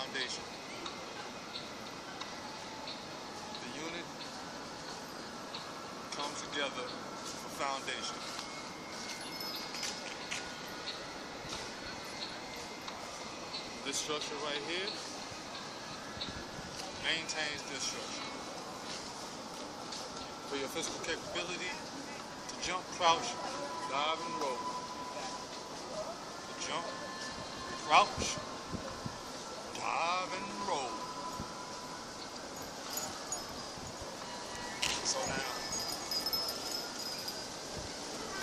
foundation. The unit comes together for foundation. This structure right here maintains this structure. For your physical capability to jump, crouch, dive, and roll. To jump, crouch, dive, and roll. So now,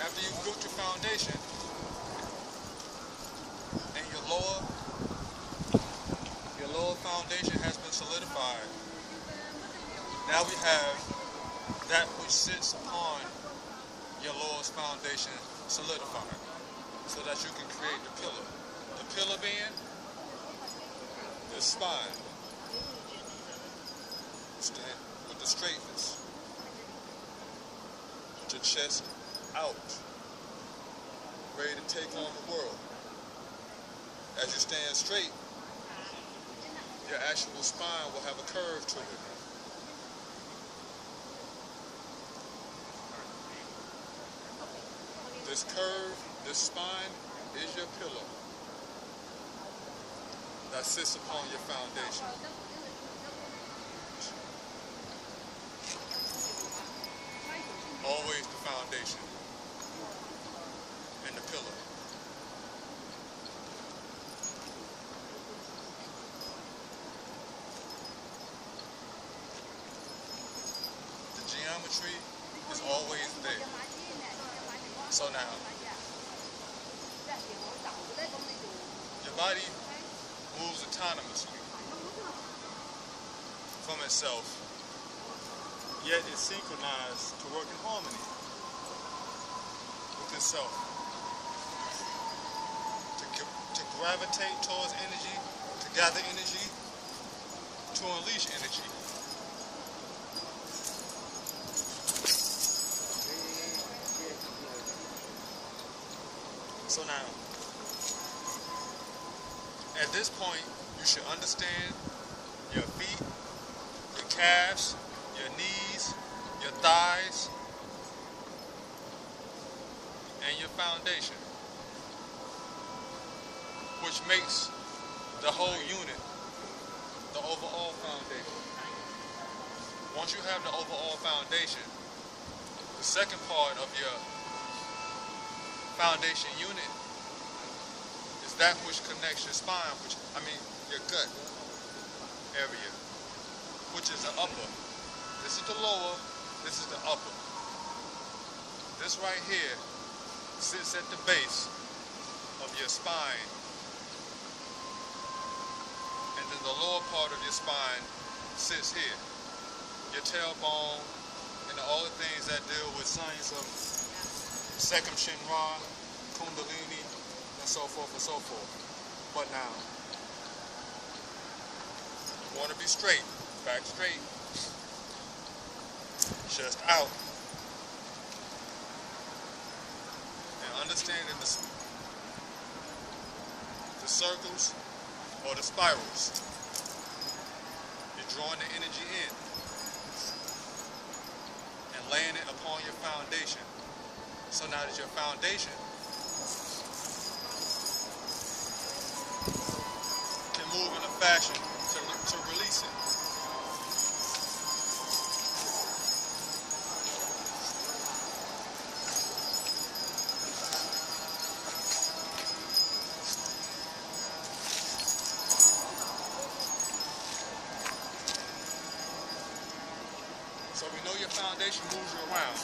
after you've built your foundation and your lower foundation has been solidified, now we have that which sits upon your lowest foundation solidified, so that you can create the pillar. The pillar being the spine, stand with the straightness, with your chest out, ready to take on the world. As you stand straight, your actual spine will have a curve to it. This curve, this spine, is your pillar that sits upon your foundation. Always the foundation and the pillar. The geometry is always there. So now, your body moves autonomously from itself, yet it's synchronized to work in harmony with itself, to gravitate towards energy, to gather energy, to unleash energy. So now, at this point, you should understand your feet, your calves, your knees, your thighs, and your foundation, which makes the whole unit, the overall foundation. Once you have the overall foundation, the second part of your foundation unit is that which connects your spine, your gut area, which is the upper. This is the lower, this is the upper. This right here sits at the base of your spine, and then the lower part of your spine sits here. Your tailbone and all the things that deal with science of Sekam Shinra, Kundalini, and so forth and so forth. But now, you want to be straight, back straight, chest out, and understanding the circles or the spirals. You're drawing the energy in and laying it upon your foundation. So now that your foundation can move in a fashion to release it. So we know your foundation moves you around.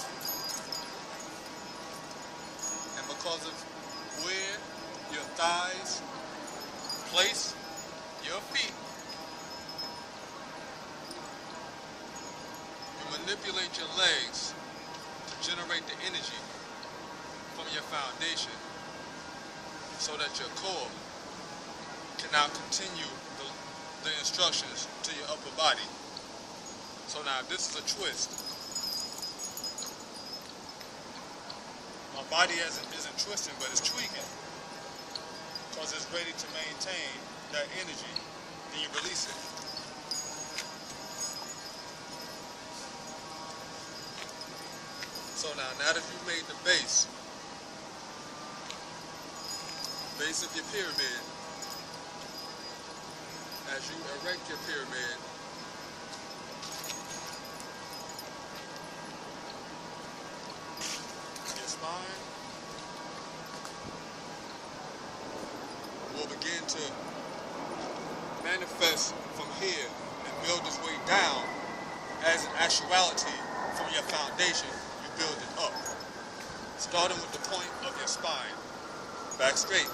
Because of where your thighs place your feet, you manipulate your legs to generate the energy from your foundation so that your core can now continue the instructions to your upper body. So now if this is a twist, my body isn't twisting, but it's tweaking because it's ready to maintain that energy then you release it. So now that you've made the base of your pyramid, as you erect your pyramid, your spine will begin to manifest from here and build its way down. As in actuality, from your foundation, you build it up. Starting with the point of your spine. Back straight.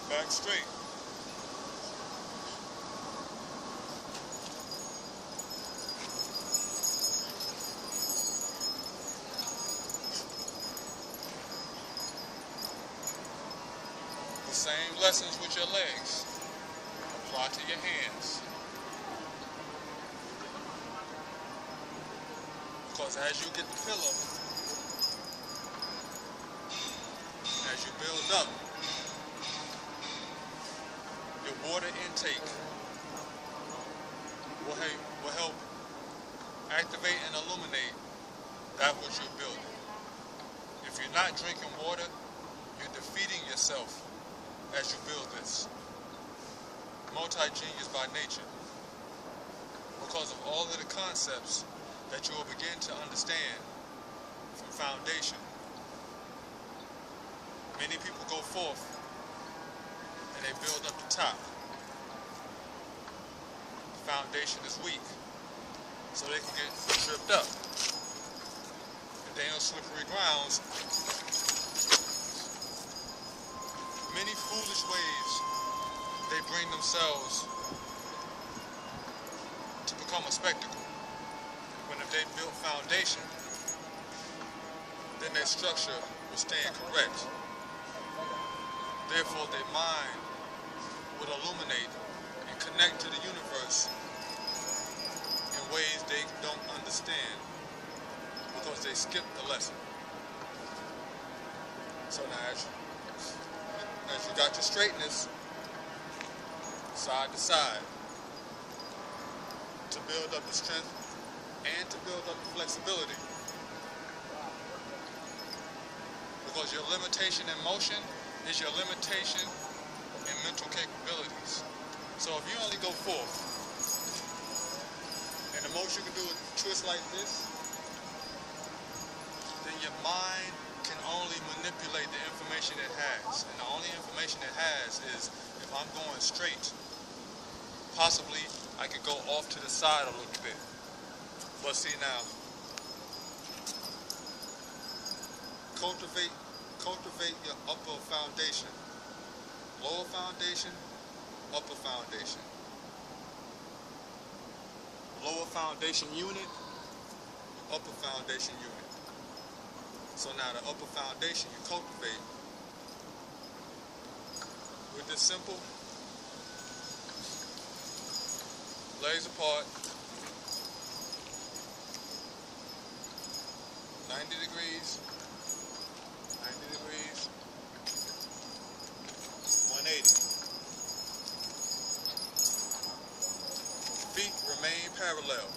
Back straight. The same lessons with your legs. Apply to your hands. Because as you get the pillow, as you build up, your water intake will help activate and illuminate that which you're building. If you're not drinking water, you're defeating yourself as you build this. Multi-genius by nature. Because of all of the concepts that you will begin to understand from foundation. Many people go forth and they build up the top. The foundation is weak, so they can get tripped up. And they on slippery grounds. Many foolish ways they bring themselves to become a spectacle. When if they build foundation, then their structure will stand correct. Therefore, their mind would illuminate and connect to the universe in ways they don't understand because they skipped the lesson. So now as you got your straightness side to side to build up the strength and to build up the flexibility. Because your limitation in motion is your limitation in mental capabilities. So if you only go forth, and the most you can do is twist like this, then your mind can only manipulate the information it has. And the only information it has is if I'm going straight, possibly I could go off to the side a little bit. But see now, cultivate your upper foundation. Lower foundation, upper foundation. Lower foundation unit, upper foundation unit. So now the upper foundation you cultivate with this simple legs apart, 90 degrees, 180. Feet remain parallel.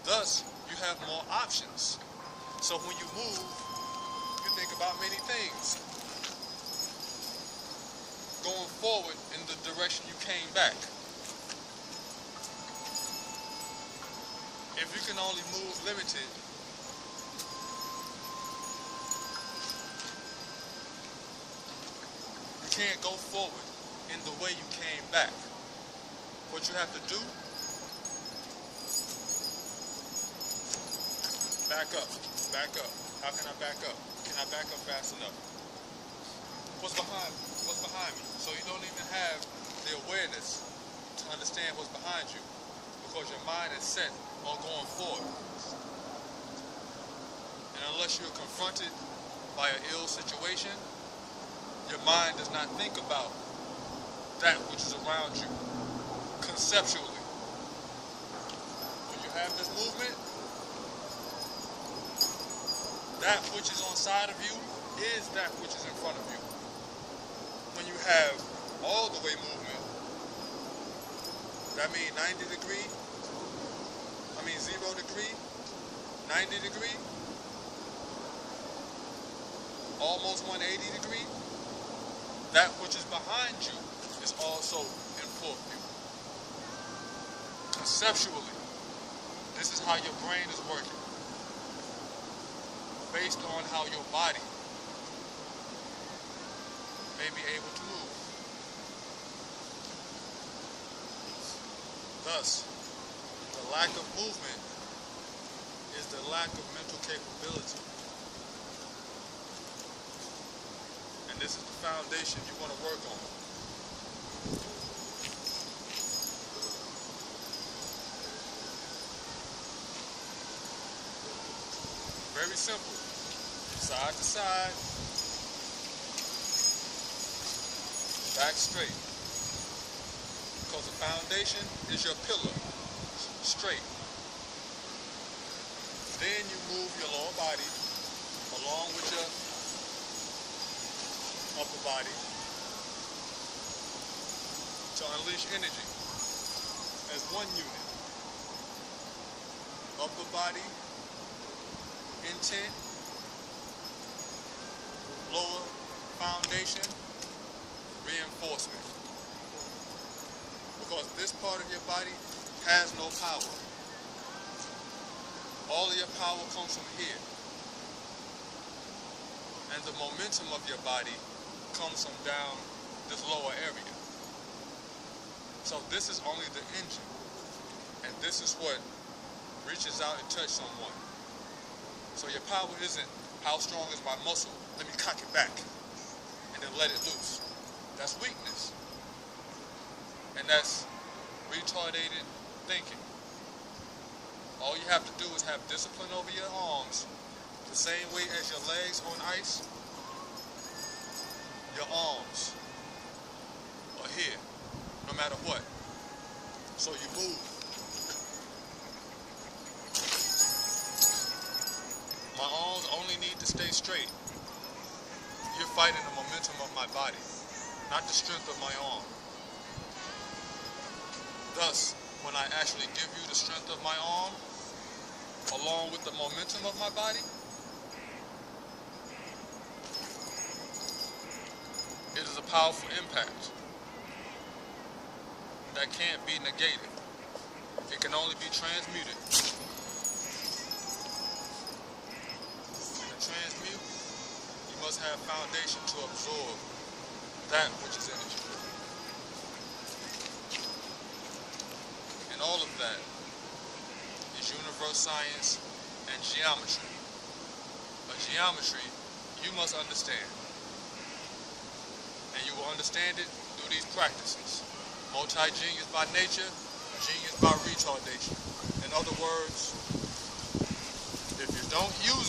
Thus, you have more options. So when you move, you think about many things. Going forward in the direction you came back. If you can only move limited, you can't go forward in the way you came back. What you have to do, back up, back up. How can I back up? Can I back up fast enough? What's behind me? What's behind me? So you don't even have the awareness to understand what's behind you because your mind is set on going forward. And unless you're confronted by an ill situation, your mind does not think about that which is around you conceptually. When you have this movement, that which is on side of you is that which is in front of you. When you have all the way movement, that means 90 degree, 0 degree, 90 degree, almost 180 degree, that which is behind you is also in fourth view. Conceptually, this is how your brain is working, based on how your body may be able to move. Thus, the lack of movement is the lack of mental capability. And this is the foundation you want to work on. Very simple. Side to side. Back straight. Because the foundation is your pillar. Straight. Then you move your lower body along with your upper body to unleash energy as one unit. Upper body, intent, lower foundation, reinforcement. Because this part of your body has no power. All of your power comes from here. And the momentum of your body comes from down this lower area. So this is only the engine. And this is what reaches out and touches someone. So your power isn't how strong is my muscle, let me cock it back and then let it loose. That's weakness. And that's retarded thinking. All you have to do is have discipline over your arms, the same way as your legs on ice. Your arms are here, no matter what. So you move. My arms only need to stay straight. You're fighting the momentum of my body, not the strength of my arm. Thus, when I actually give you the strength of my arm, along with the momentum of my body, it is a powerful impact that can't be negated. It can only be transmuted. And to transmute, you must have foundation to absorb that which is energy. And all of that is universe science and geometry. But geometry, you must understand. And you will understand it through these practices. Multi-genius by nature, genius by retardation. In other words, if you don't use